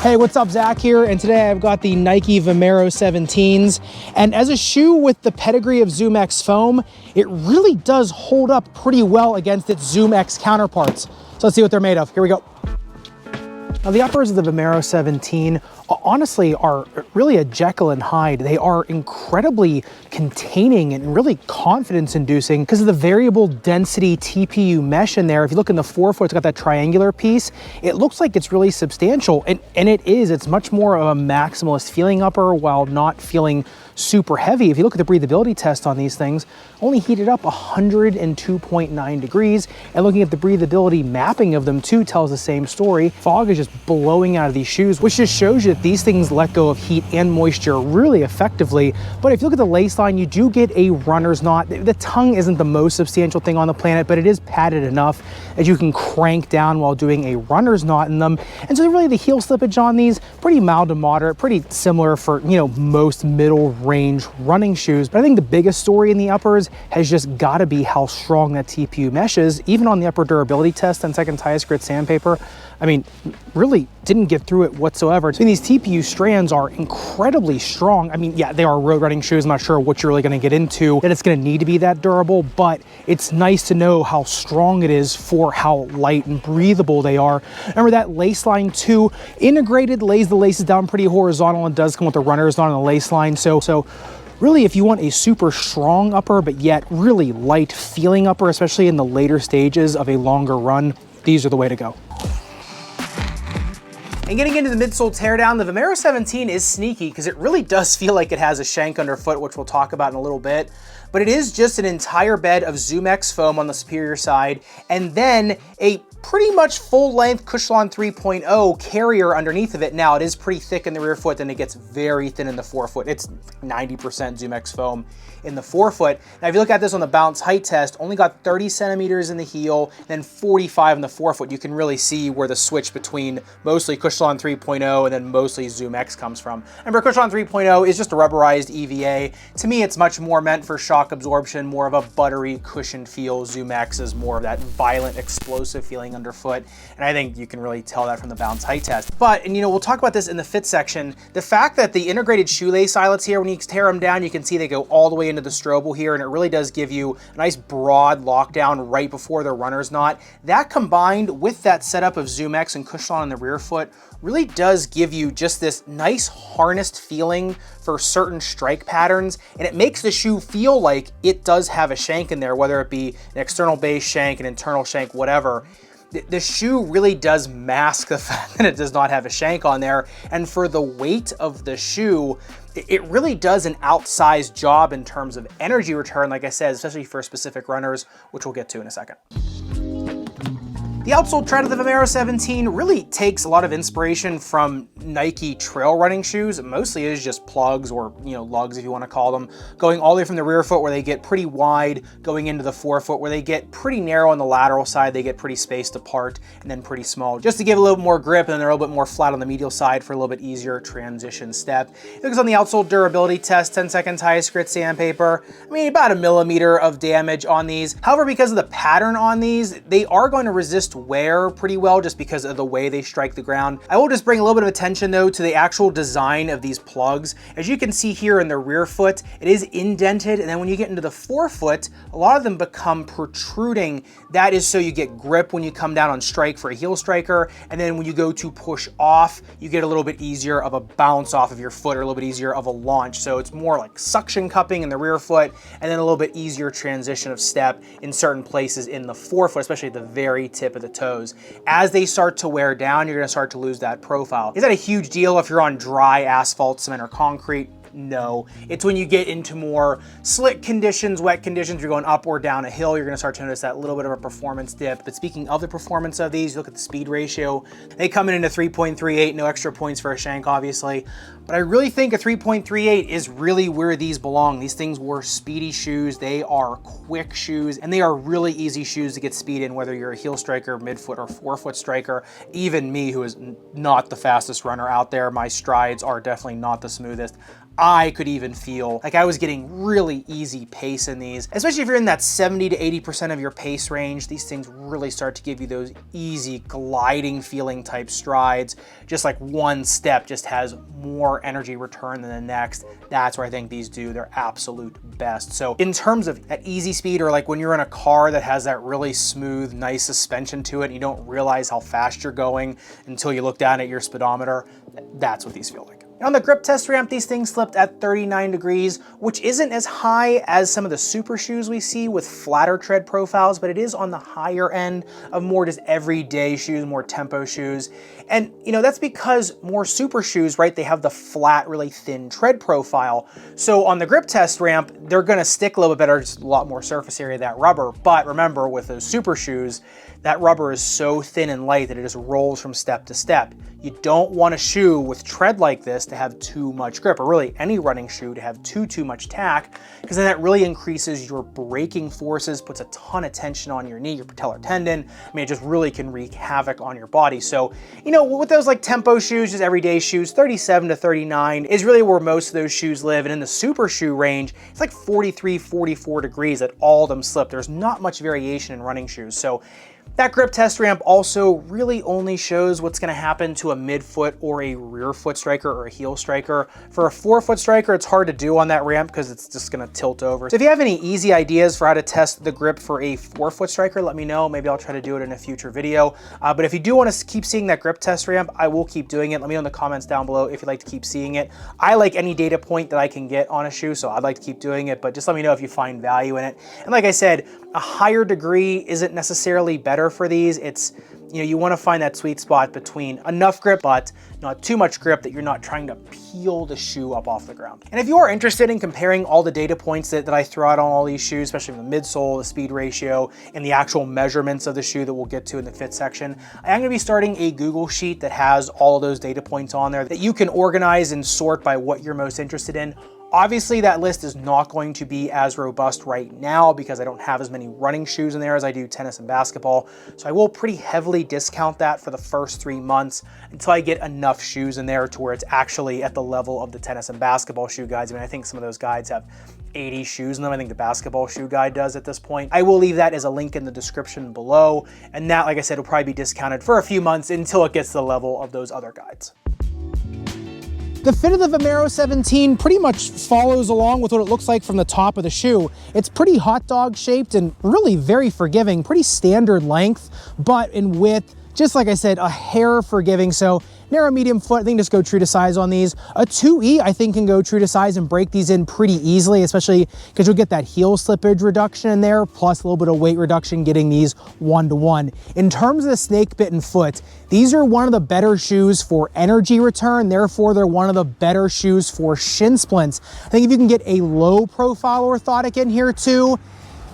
Hey, what's up? Zach here, and today I've got the Nike Vomero 17s. And as a shoe with the pedigree of Zoom X foam, it really does hold up pretty well against its Zoom X counterparts. So let's see what they're made of. Here we go. Now the uppers of the Vomero 17 honestly are really a Jekyll and Hyde. They are incredibly containing and really confidence inducing because of the variable density TPU mesh in there. If you look in the forefoot, it's got that triangular piece. It looks like it's really substantial, and it is. It's much more of a maximalist feeling upper while not feeling super heavy. If you look at the breathability test on these things, only heated up 102.9 degrees, and looking at the breathability mapping of them too tells the same story. Fog is just blowing out of these shoes, which just shows you that these things let go of heat and moisture really effectively. But if you look at the lace line, you do get a runner's knot. The tongue isn't the most substantial thing on the planet, but it is padded enough as you can crank down while doing a runner's knot in them. And so really the heel slippage on these, pretty mild to moderate, pretty similar for, you know, most middle range running shoes. But I think the biggest story in the uppers has just got to be how strong that TPU mesh is. Even on the upper durability test and second highest grit sandpaper, I mean, really didn't get through it whatsoever. I mean, these TPU strands are incredibly strong. I mean, yeah, they are road running shoes. I'm not sure what you're really going to get into, that it's going to need to be that durable, but it's nice to know how strong it is for how light and breathable they are. Remember that lace line too, integrated, lays the laces down pretty horizontal, and does come with the runners on the lace line. So really, if you want a super strong upper, but yet really light feeling upper, especially in the later stages of a longer run, these are the way to go. And getting into the midsole teardown, the Vomero 17 is sneaky because it really does feel like it has a shank underfoot, which we'll talk about in a little bit. But it is just an entire bed of Zoom X foam on the superior side, and then a pretty much full-length Cushlon 3.0 carrier underneath of it. Now, it is pretty thick in the rear foot, then it gets very thin in the forefoot. It's 90% Zoom X foam in the forefoot. Now, if you look at this on the bounce height test, only got 30 centimeters in the heel, then 45 in the forefoot. You can really see where the switch between mostly Cushlon 3.0 and then mostly Zoom X comes from. Remember, Cushlon 3.0 is just a rubberized EVA. To me, it's much more meant for shock absorption, more of a buttery, cushioned feel. Zoom X is more of that violent, explosive feeling underfoot, and I think you can really tell that from the bounce height test. But, and you know, we'll talk about this in the fit section, the fact that the integrated shoelace eyelets here, when you tear them down, you can see they go all the way into the strobel here, and it really does give you a nice broad lockdown right before the runner's knot. That combined with that setup of Zoom X and Cushlon in the rear foot really does give you just this nice harnessed feeling for certain strike patterns, and it makes the shoe feel like it does have a shank in there, whether it be an external base shank, an internal shank, whatever. The shoe really does mask the fact that it does not have a shank on there, and for the weight of the shoe, it really does an outsized job in terms of energy return, like I said, especially for specific runners, which we'll get to in a second. The outsole tread of the Vomero 17 really takes a lot of inspiration from Nike trail running shoes. It mostly is just plugs, or, you know, lugs if you want to call them, going all the way from the rear foot where they get pretty wide, going into the forefoot where they get pretty narrow on the lateral side, they get pretty spaced apart, and then pretty small, just to give a little more grip, and then they're a little bit more flat on the medial side for a little bit easier transition step. It goes on the outsole durability test, 10 seconds highest grit sandpaper. I mean, about 1 millimeter of damage on these. However, because of the pattern on these, they are going to resist wear pretty well just because of the way they strike the ground. I will just bring a little bit of attention though to the actual design of these plugs. As you can see here in the rear foot, it is indented, and then when you get into the forefoot, a lot of them become protruding. That is so you get grip when you come down on strike for a heel striker, and then when you go to push off, you get a little bit easier of a bounce off of your foot, or a little bit easier of a launch. So it's more like suction cupping in the rear foot, and then a little bit easier transition of step in certain places in the forefoot, especially at the very tip of the toes. As they start to wear down, you're gonna start to lose that profile. Is that a huge deal if you're on dry asphalt, cement, or concrete? No. It's when you get into more slick conditions, wet conditions, you're going up or down a hill, you're gonna start to notice that little bit of a performance dip. But speaking of the performance of these, look at the speed ratio. They come in at a 3.38, no extra points for a shank, obviously. But I really think a 3.38 is really where these belong. These things were speedy shoes, they are quick shoes, and they are really easy shoes to get speed in, whether you're a heel striker, midfoot, or forefoot striker. Even me, who is not the fastest runner out there, my strides are definitely not the smoothest. I could even feel like I was getting really easy pace in these, especially if you're in that 70 to 80% of your pace range. These things really start to give you those easy gliding feeling type strides. Just like one step just has more energy return than the next. That's where I think these do their absolute best. So in terms of at easy speed, or like when you're in a car that has that really smooth, nice suspension to it, and you don't realize how fast you're going until you look down at your speedometer, that's what these feel like. On the grip test ramp, these things slipped at 39 degrees, which isn't as high as some of the super shoes we see with flatter tread profiles, but it is on the higher end of more just everyday shoes, more tempo shoes. And you know, that's because more super shoes, right, they have the flat, really thin tread profile. So on the grip test ramp, they're gonna stick a little bit better, just a lot more surface area of that rubber. But remember, with those super shoes, that rubber is so thin and light that it just rolls from step to step. You don't want a shoe with tread like this to have too much grip, or really any running shoe to have too much tack, because then that really increases your braking forces, puts a ton of tension on your knee, your patellar tendon. I mean, it just really can wreak havoc on your body. So, you know, with those like tempo shoes, just everyday shoes, 37 to 39 is really where most of those shoes live. And in the super shoe range, it's like 43, 44 degrees that all of them slip. There's not much variation in running shoes. So that grip test ramp also really only shows what's gonna happen to a midfoot or a rear foot striker or a heel striker. For a forefoot striker, it's hard to do on that ramp because it's just gonna tilt over. So if you have any easy ideas for how to test the grip for a forefoot striker, let me know. Maybe I'll try to do it in a future video. But if you do wanna keep seeing that grip test ramp, I will keep doing it. Let me know in the comments down below if you'd like to keep seeing it. I like any data point that I can get on a shoe, so I'd like to keep doing it, but just let me know if you find value in it. And like I said, a higher degree isn't necessarily better for these. It's, you know, you want to find that sweet spot between enough grip but not too much grip that you're not trying to peel the shoe up off the ground. And if you are interested in comparing all the data points that I throw out on all these shoes, especially from the midsole, the speed ratio, and the actual measurements of the shoe that we'll get to in the fit section, I am going to be starting a Google sheet that has all of those data points on there that you can organize and sort by what you're most interested in. Obviously, that list is not going to be as robust right now because I don't have as many running shoes in there as I do tennis and basketball. So I will pretty heavily discount that for the first 3 months until I get enough shoes in there to where it's actually at the level of the tennis and basketball shoe guides. I mean, I think some of those guides have 80 shoes in them. I think the basketball shoe guide does at this point. I will leave that as a link in the description below. And that, like I said, will probably be discounted for a few months until it gets to the level of those other guides. The fit of the Vomero 17 pretty much follows along with what it looks like from the top of the shoe. It's pretty hot dog shaped and really very forgiving, pretty standard length, but in width, just like I said, a hair forgiving. So narrow, medium foot, I think just go true to size on these. A 2E, I think, can go true to size and break these in pretty easily, especially because you'll get that heel slippage reduction in there, plus a little bit of weight reduction getting these 1-to-1. In terms of the snake bitten foot, these are one of the better shoes for energy return, therefore they're one of the better shoes for shin splints. I think if you can get a low profile orthotic in here too,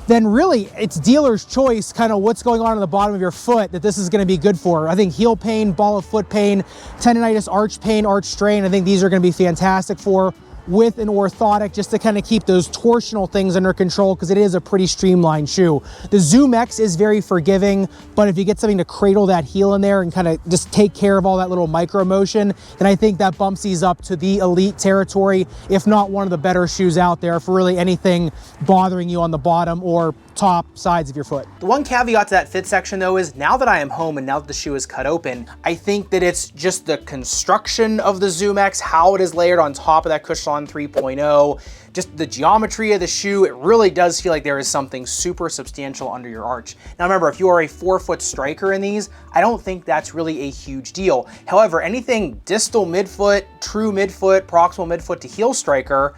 then really it's dealer's choice kind of what's going on the bottom of your foot that this is going to be good for. I think heel pain, ball of foot pain, tendonitis, arch pain, arch strain, I think these are going to be fantastic for with an orthotic, just to kind of keep those torsional things under control, because it is a pretty streamlined shoe. The Zoom X is very forgiving, but if you get something to cradle that heel in there and kind of just take care of all that little micro motion, then I think that bumps these up to the elite territory, if not one of the better shoes out there for really anything bothering you on the bottom or top sides of your foot. The one caveat to that fit section though is, now that I am home and now that the shoe is cut open, I think that it's just the construction of the Zoom X, how it is layered on top of that Cushlon 3.0, just the geometry of the shoe, it really does feel like there is something super substantial under your arch. Now remember, if you are a 4-foot striker in these, I don't think that's really a huge deal. However, anything distal midfoot, true midfoot, proximal midfoot to heel striker,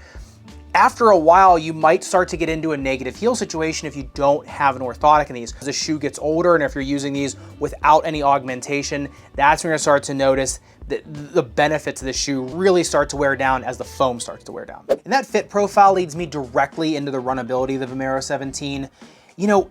after a while, you might start to get into a negative heel situation if you don't have an orthotic in these. As the shoe gets older and if you're using these without any augmentation, that's when you're gonna start to notice that the benefits of the shoe really start to wear down as the foam starts to wear down. And that fit profile leads me directly into the runnability of the Vomero 17. You know,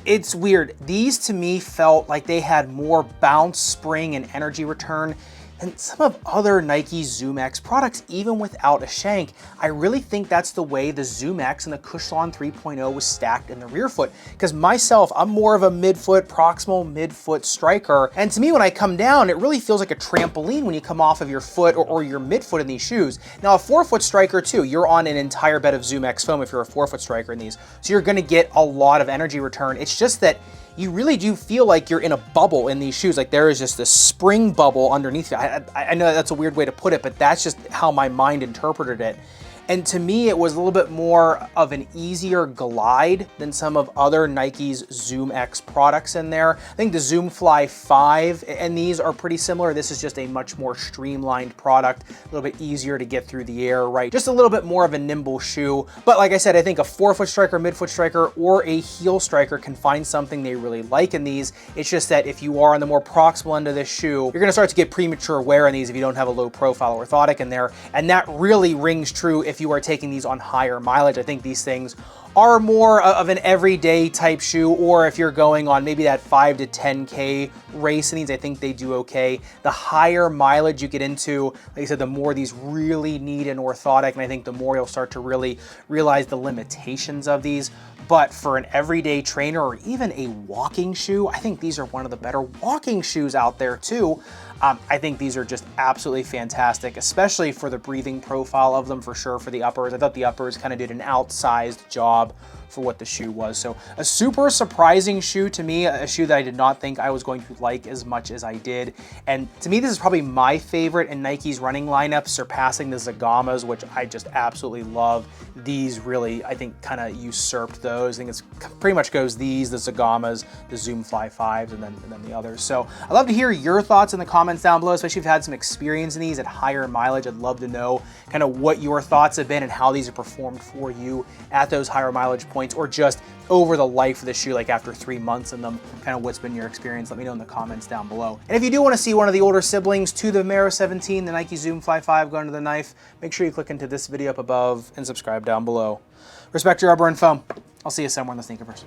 it's weird. These to me felt like they had more bounce, spring, and energy return and some of other Nike Zoom X products, even without a shank. I really think that's the way the Zoom X and the Cushlon 3.0 was stacked in the rear foot. Because myself, I'm more of a midfoot, proximal midfoot striker. And to me, when I come down, it really feels like a trampoline when you come off of your foot or your midfoot in these shoes. Now, a forefoot striker too, you're on an entire bed of Zoom X foam if you're a forefoot striker in these. So you're gonna get a lot of energy return. It's just that you really do feel like you're in a bubble in these shoes. Like there is just this spring bubble underneath you. I know that's a weird way to put it, but that's just how my mind interpreted it. And to me, it was a little bit more of an easier glide than some of other Nike's Zoom X products in there. I think the Zoom Fly 5 and these are pretty similar. This is just a much more streamlined product, a little bit easier to get through the air, right? Just a little bit more of a nimble shoe. But like I said, I think a forefoot striker, midfoot striker, or a heel striker can find something they really like in these. It's just that if you are on the more proximal end of this shoe, you're gonna start to get premature wear in these if you don't have a low profile orthotic in there. And that really rings true if you are taking these on higher mileage. I think these things are more of an everyday type shoe, or if you're going on maybe that 5 to 10K race in these, I think they do okay. The higher mileage you get into, like I said, the more these really need an orthotic, and I think the more you'll start to really realize the limitations of these. But for an everyday trainer or even a walking shoe, I think these are one of the better walking shoes out there too. I think these are just absolutely fantastic, especially for the breathing profile of them, for sure. For the uppers, I thought the uppers kind of did an outsized job for what the shoe was. So a super surprising shoe to me, a shoe that I did not think I was going to like as much as I did. And to me, this is probably my favorite in Nike's running lineup, surpassing the Zagamas, which I just absolutely love. These really, I think, kind of usurped those. I think it's pretty much goes these, the Zagamas, the Zoom Fly 5s, and then the others. So I'd love to hear your thoughts in the comments down below, especially if you've had some experience in these at higher mileage. I'd love to know kind of what your thoughts have been and how these have performed for you at those higher mileage points, or just over the life of the shoe, like after 3 months in them, kind of what's been your experience. Let me know in the comments down below. And if you do want to see one of the older siblings to the Vomero 17, the Nike Zoom Fly 5 going to the knife, make sure you click into this video up above and subscribe down below. Respect your rubber and foam. I'll see you somewhere in the Sneakerverse.